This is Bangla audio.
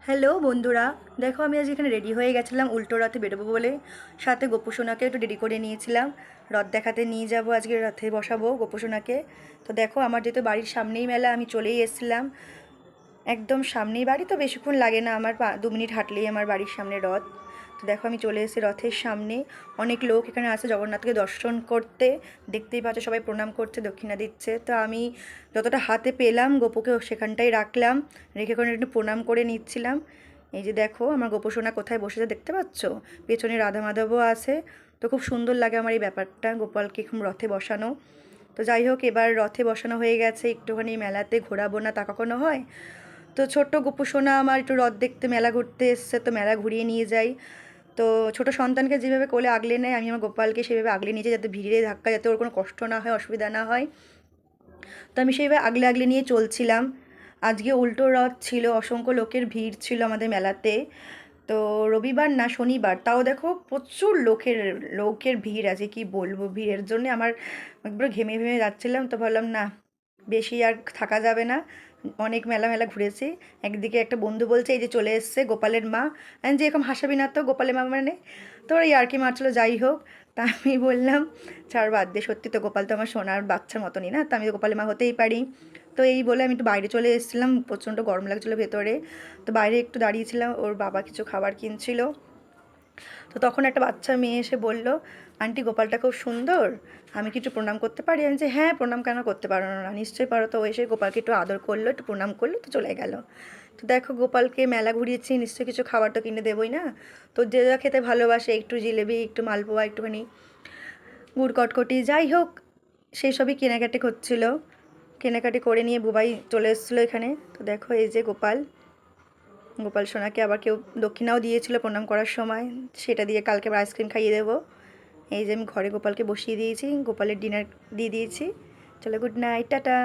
হ্যালো বন্ধুরা, দেখো আমি আজ এখানে রেডি হয়ে গেছিলাম উল্টো রথে বেরোবো বলে। সাথে গোপুসোনাকে একটু রেডি করে নিয়েছিলাম, রথ দেখাতে নিয়ে যাব, আজকে রথে বসাবো গোপুসোনাকে। তো দেখো আমার যেহেতু বাড়ির সামনেই মেলা, আমি চলেই এসেছিলাম। একদম সামনেই বাড়ি, তো বেশিক্ষণ লাগে না আমার, 2 মিনিট হাঁটলেই আমার বাড়ির সামনে রথ। তো দেখো আমি চলে এসেছি রথের সামনে। অনেক লোক এখানে আসে জগন্নাথকে দর্শন করতে, দেখতেই পাচ্ছ সবাই প্রণাম করছে, দক্ষিণা দিচ্ছে। তো আমি যতটা হাতে পেলাম গোপুকে সেখানটাই রাখলাম, রেখে করে একটু প্রণাম করে নিচ্ছিলাম। এই যে দেখো আমার গোপুসোনা কোথায় বসেছে দেখতে পাচ্ছ, পেছনে রাধা মাধবও আছে। তো খুব সুন্দর লাগে আমার এই ব্যাপারটা, গোপালকে খুব রথে বসানো। তো যাই হোক, এবার রথে বসানো হয়ে গেছে, একটুখানি মেলাতে ঘোরাবো না তা কখনো হয়। তো ছোট্ট গপু সোনা আমার একটু রথ দেখতে, মেলা ঘুরতে এসছে, তো মেলা ঘুরিয়ে নিয়ে যাই। তো ছোট সন্তানকে যেভাবে কোলে আগলে নেয়, আমি আমার গোপালকে সেভাবে আগলে নিয়ে যাই, যাতে ভিড়ে ধাক্কা, যাতে ওর কোনো কষ্ট না হয়, অসুবিধা না হয়। তো আমি সেইভাবে আগলে আগলে নিয়ে চলছিলাম। আজকে উল্টো রথ ছিল, অসংখ্য লোকের ভিড় ছিল আমাদের মেলাতে। তো রবিবার না শনিবার, তাও দেখো প্রচুর লোকের লোকের ভিড় আছে, কি বলবো, ভিড়ের জন্য আমার একবার ঘেমে ঘেমে যাচ্ছিলাম। তো ভাবলাম না, বেশি আর থাকা যাবে না, অনেক মেলা মেলা ঘুরেছি। একদিকে একটা বন্ধু বলছে এই যে চলে এসছে গোপালের মা, আমি যে এরকম হাসাবি না তো, গোপালের মা মানে। তো ওরা ইয়ার্কি মারছিল, যাই হোক। তা আমি বললাম ছাড়, বাদ দে, সত্যি তো গোপাল তো আমার সোনার বাচ্চার মতনই না, তো আমি তো গোপালের মা হতেই পারি। তো এই বলে আমি একটু বাইরে চলে এসেছিলাম, প্রচণ্ড গরম লাগছিলো ভেতরে। তো বাইরে একটু দাঁড়িয়েছিলাম, ওর বাবা কিছু খাবার কিনছিল। তো তখন একটা বাচ্চা মেয়ে এসে বলল, আন্টি গোপালটা খুব সুন্দর, আমি কি একটু প্রণাম করতে পারি? আমি যে হ্যাঁ, প্রণাম কেন করতে পারো না, নিশ্চয়ই পারো। তো ও এসে গোপালকে একটু আদর করলো, একটু প্রণাম করলো, তো চলে গেল। তো দেখো গোপালকে মেলা ঘুরিয়েছি, নিশ্চয়ই কিছু খাবার তো কিনে দেবোই না। তো যে যা খেতে ভালোবাসে, একটু জিলেবি, একটু মালপোয়া, একটুখানি গুড় কটকটি, যাই হোক, সেই সবই কেনাকাটি করছিল। কেনাকাটি করে নিয়ে বুবাই চলে এসেছিলো এখানে। তো দেখো এই যে গোপাল, গোপাল সোনাকে আবার কেউ দক্ষিণাও দিয়েছিল প্রণাম করার সময়, সেটা দিয়ে কালকে আবার আইসক্রিম খাইয়ে দেবো। এই যে আমি ঘরে গোপালকে বসিয়ে দিয়েছি, গোপালের ডিনার দিয়ে দিয়েছি। চলো, গুড নাইট, টাটা।